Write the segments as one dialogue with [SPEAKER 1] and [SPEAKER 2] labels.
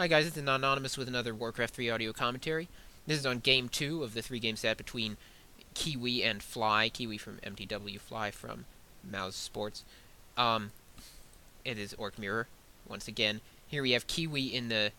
[SPEAKER 1] Hi guys, it's Anonymous with another Warcraft 3 audio commentary. This is on Game 2 of the 3-game set between Kiwi and Fly. Kiwi from MTW, Fly from mouz Sports. Um, it is Orc Mirror, once again. Here we have Kiwi in the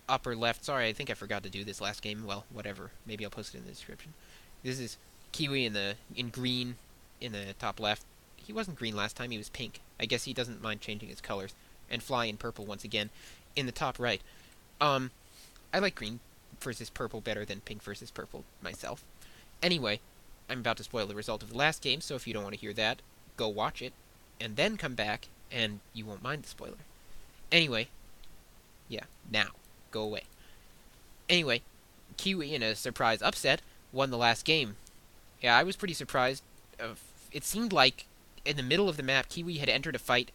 [SPEAKER 1] upper left. Sorry, I think I forgot to do this last game. Well, whatever. Maybe I'll post it in the description. This is Kiwi in green in the top left. He wasn't green last time, he was pink. I guess he doesn't mind changing his colors. And Fly in purple once again in the top right. I like green versus purple better than pink versus purple myself. Anyway, I'm about to spoil the result of the last game, so if you don't want to hear that, go watch it, and then come back, and you won't mind the spoiler. Anyway, yeah, now, go away. Anyway, Kiwi, in a surprise upset, won the last game. Yeah, I was pretty surprised. It seemed like, in the middle of the map, Kiwi had entered a fight.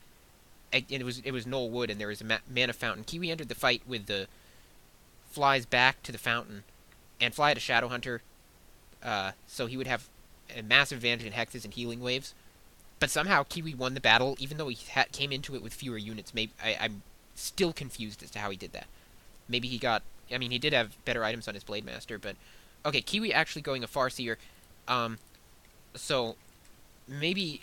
[SPEAKER 1] It was Knoll Wood, and there was a mana fountain. Kiwi entered the fight with the Fly's back to the fountain, and Fly had a Shadow Hunter, so he would have a massive advantage in hexes and healing waves. But somehow Kiwi won the battle, even though he came into it with fewer units. Maybe I'm still confused as to how he did that. Maybe he got... I mean, he did have better items on his Blade Master, but... Okay, Kiwi actually going a Farseer. So, maybe...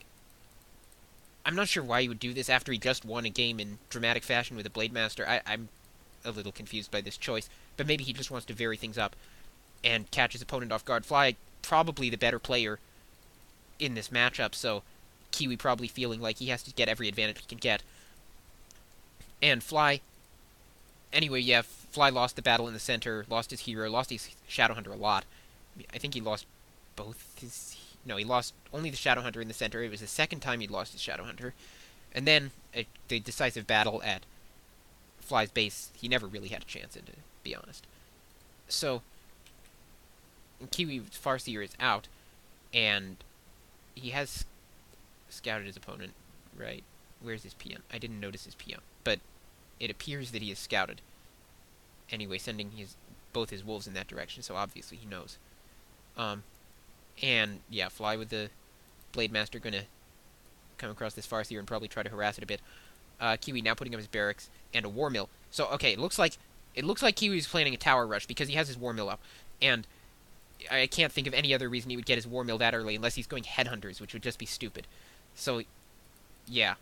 [SPEAKER 1] I'm not sure why he would do this after he just won a game in dramatic fashion with a Blade Master. I'm a little confused by this choice, but maybe he just wants to vary things up and catch his opponent off guard. Fly, probably the better player in this matchup, so Kiwi probably feeling like he has to get every advantage he can get. And Fly... Anyway, yeah, Fly lost the battle in the center, lost his hero, lost his Shadowhunter a lot. I think he lost both his... No, he lost only the Shadowhunter in the center. It was the second time he'd lost his Shadowhunter. And then, the decisive battle at Fly's base, he never really had a chance in, to be honest. So, Kiwi's Farseer is out, and he has scouted his opponent, right? Where's his peon? I didn't notice his peon, but it appears that he is scouted. Anyway, sending both his wolves in that direction, so obviously he knows. And, yeah, Fly with the Blade Master gonna come across this Farseer and probably try to harass it a bit. Kiwi now putting up his barracks and a War Mill. So, okay, it looks like Kiwi's planning a tower rush because he has his War Mill up. And I can't think of any other reason he would get his War Mill that early unless he's going Headhunters, which would just be stupid. So, yeah.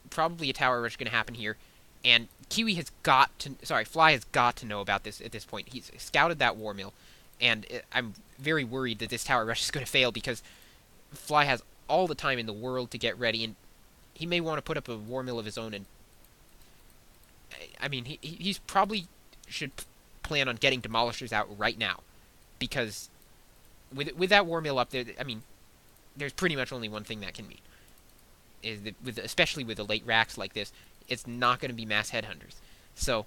[SPEAKER 1] Probably a tower rush gonna happen here. And Kiwi has got to... Sorry, Fly has got to know about this at this point. He's scouted that War Mill. And I'm very worried that this tower rush is going to fail because Fly has all the time in the world to get ready, and he may want to put up a War Mill of his own. And I mean, he's probably should plan on getting Demolishers out right now, because with that War Mill up there, I mean, there's pretty much only one thing that can mean is that especially with the late racks like this, it's not going to be mass Headhunters. So,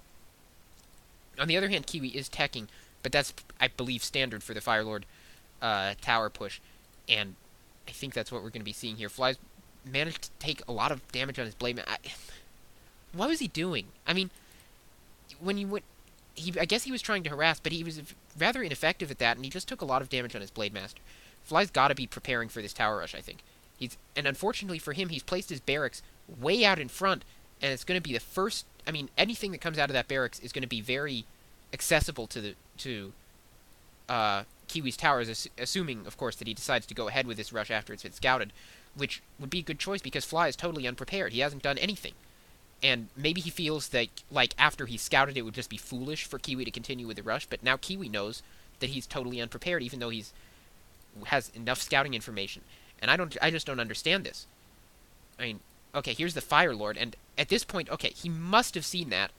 [SPEAKER 1] on the other hand, Kiwi is teching. But that's, I believe, standard for the Firelord tower push. And I think that's what we're going to be seeing here. Fly's managed to take a lot of damage on his Blade Master. What was he doing? I mean, when you went... I guess he was trying to harass, but he was rather ineffective at that, and he just took a lot of damage on his Blade Master. Fly's got to be preparing for this tower rush, I think. And unfortunately for him, he's placed his barracks way out in front, and it's going to be the first... I mean, anything that comes out of that barracks is going to be very accessible to Kiwi's towers, assuming, of course, that he decides to go ahead with this rush after it's been scouted, which would be a good choice because Fly is totally unprepared. He hasn't done anything. And maybe he feels that, like, after he's scouted, it would just be foolish for Kiwi to continue with the rush, but now Kiwi knows that he's totally unprepared, even though has enough scouting information. And I just don't understand this. I mean, okay, here's the Firelord, and at this point, okay, he must have seen that.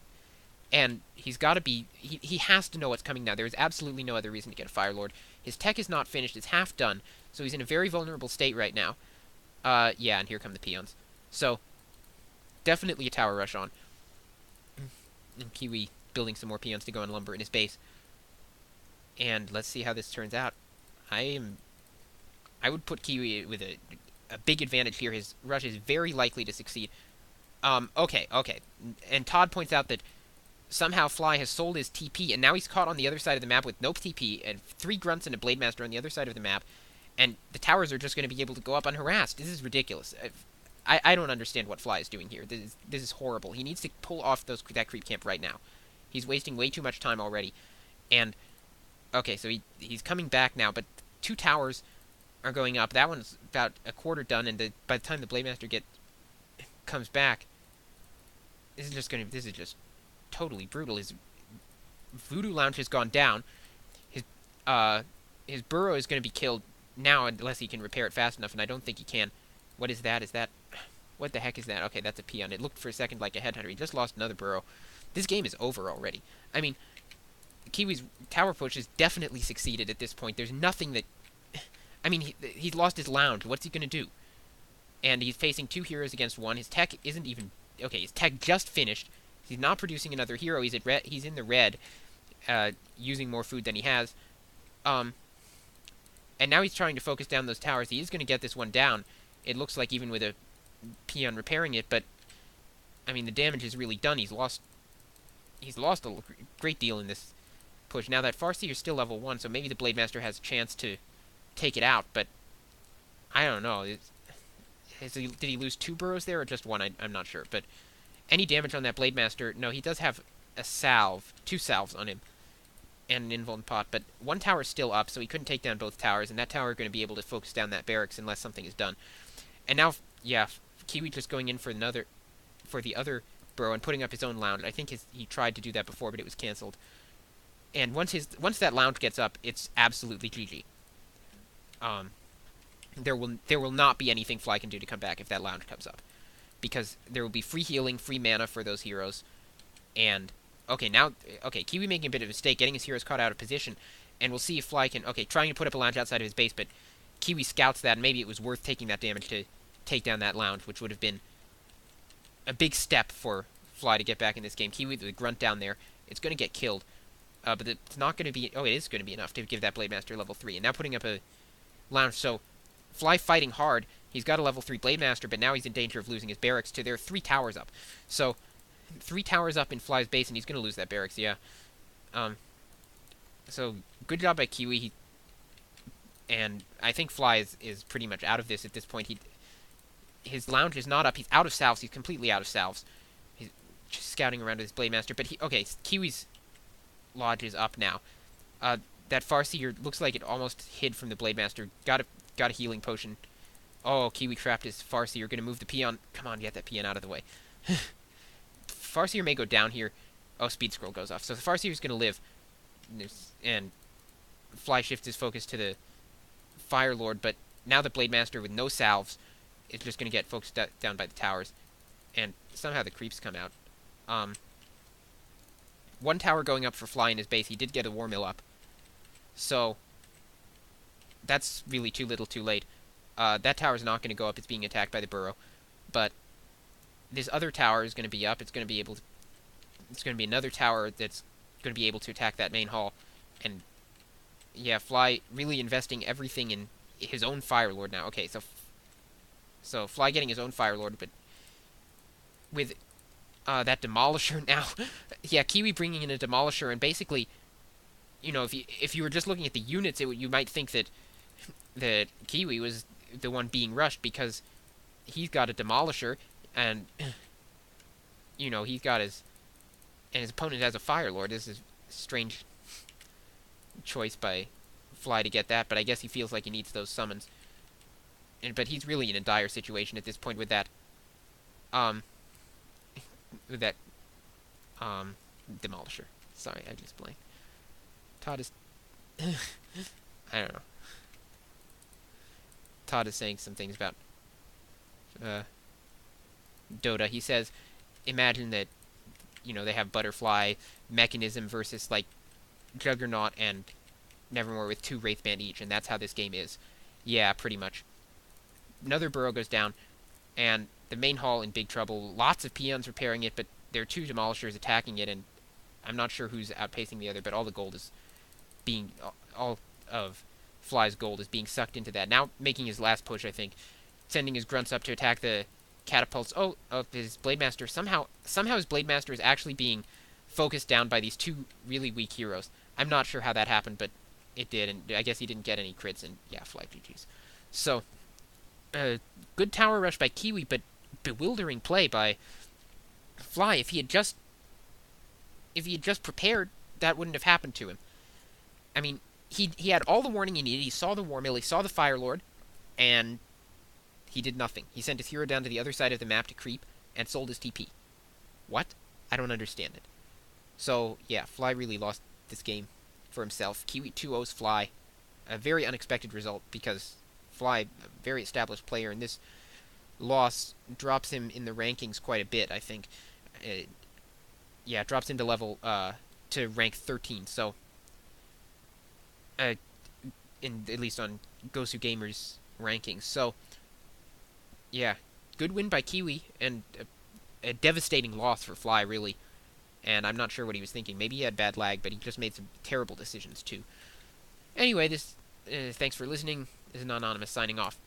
[SPEAKER 1] And he's got to be... He has to know what's coming now. There is absolutely no other reason to get a Firelord. His tech is not finished. It's half done. So he's in a very vulnerable state right now. Yeah, and here come the peons. So, definitely a tower rush on. And Kiwi building some more peons to go on lumber in his base. And let's see how this turns out. I would put Kiwi with a big advantage here. His rush is very likely to succeed. Okay. And Todd points out that somehow Fly has sold his TP, and now he's caught on the other side of the map with no TP, and 3 grunts and a Blade Master on the other side of the map, and the towers are just going to be able to go up unharassed. This is ridiculous. I don't understand what Fly is doing here. This is horrible. He needs to pull off that creep camp right now. He's wasting way too much time already. And, okay, so he's coming back now, but 2 towers are going up. That one's about a quarter done, and by the time the Blade Master comes back, this is just totally brutal. His Voodoo Lounge has gone down. His his burrow is going to be killed now unless he can repair it fast enough, and I don't think he can. What is that? What the heck is that? Okay, that's a peon. It looked for a second like a headhunter. He just lost another burrow. This game is over already. I mean, Kiwi's tower push has definitely succeeded at this point. There's nothing that... I mean, he's lost his lounge. What's he going to do? And he's facing 2 heroes against 1. His tech isn't even... Okay, his tech just finished. He's not producing another hero. He's in the red, using more food than he has. And now he's trying to focus down those towers. He is going to get this one down. It looks like even with a peon repairing it, but I mean the damage is really done. He's lost a great deal in this push. Now that Farseer is still level 1, so maybe the Blade Master has a chance to take it out, but I don't know. Did he lose 2 burrows there or just 1? I'm not sure, but any damage on that Blade Master? No, he does have a salve, 2 salves on him, and an invuln pot, but 1 tower is still up, so he couldn't take down both towers, and that tower is going to be able to focus down that barracks unless something is done. And now, yeah, Kiwi just going in for the other burrow and putting up his own lounge. I think he tried to do that before, but it was cancelled. And once that lounge gets up, it's absolutely GG. There will not be anything Fly can do to come back if that lounge comes up, because there will be free healing, free mana for those heroes. And okay, Kiwi making a bit of a mistake, getting his heroes caught out of position, and we'll see if Fly can. Okay, trying to put up a lounge outside of his base, but Kiwi scouts that, and maybe it was worth taking that damage to take down that lounge, which would have been a big step for Fly to get back in this game. Kiwi, the grunt down there, it's going to get killed, but it's not going to be... Oh, it is going to be enough to give that Blade Master level 3, and now putting up a lounge, so Fly fighting hard. He's got a level 3 Blade Master, but now he's in danger of losing his barracks to there are 3 towers up. So, 3 towers up in Fly's base, and he's going to lose that barracks, yeah. So, good job by Kiwi. And I think Fly is pretty much out of this at this point. His lounge is not up. He's out of salves. He's completely out of salves. He's just scouting around with his Blade Master. But Kiwi's lodge is up now. That Farseer looks like it almost hid from the Blade Master. Got a healing potion. Oh, Kiwi trapped his Farseer. Going to move the peon. Come on, get that peon out of the way. Farseer may go down here. Oh, Speed Scroll goes off. So the Farseer is going to live. And Fly shifts his focus to the Fire Lord, but now the Blade Master with no salves is just going to get focused down by the towers, and somehow the creeps come out. 1 tower going up for Fly in his base. He did get a War Mill up, so that's really too little too late. That tower is not going to go up. It's being attacked by the burrow, but this other tower is going to be up. It's going to be another tower that's going to be able to attack that main hall, and yeah, Fly really investing everything in his own Fire Lord now. Okay, so Fly getting his own Fire Lord, but with that Demolisher now. Yeah, Kiwi bringing in a Demolisher, and basically, you know, if you were just looking at the units, you might think that Kiwi was the one being rushed because he's got a Demolisher, and you know his opponent has a Fire Lord. This is strange choice by Fly to get that, but I guess he feels like he needs those summons. But he's really in a dire situation at this point with that Demolisher. Sorry, I just blanked. Todd is I don't know. Todd is saying some things about Dota. He says, imagine that, you know, they have Butterfly, Mechanism versus, like, Juggernaut and Nevermore with 2 Wraithband each, and that's how this game is. Yeah, pretty much. Another burrow goes down, and the main hall in big trouble. Lots of peons repairing it, but there are 2 Demolishers attacking it, and I'm not sure who's outpacing the other, but all of Fly's gold is being sucked into that. Now making his last push, I think. Sending his grunts up to attack the catapults. Oh, of his Blade Master. Somehow his Blade Master is actually being focused down by these 2 really weak heroes. I'm not sure how that happened, but it did, and I guess he didn't get any crits, and yeah, Fly GG's. So, good tower rush by Kiwi, but bewildering play by Fly. If he had just if he had just prepared, that wouldn't have happened to him. I mean, he had all the warning he needed. He saw the War Mill, he saw the Fire Lord, and he did nothing. He sent his hero down to the other side of the map to creep and sold his TP. What? I don't understand it. So, yeah, Fly really lost this game for himself. Kiwi 2-0's Fly. A very unexpected result because Fly, a very established player, and this loss drops him in the rankings quite a bit, I think. Yeah, it drops him to level, to rank 13, so, at least on Gosu Gamer's rankings. So, yeah, good win by Kiwi, and a devastating loss for Fly, really. And I'm not sure what he was thinking. Maybe he had bad lag, but he just made some terrible decisions, too. Anyway, thanks for listening. This is Anonymous signing off.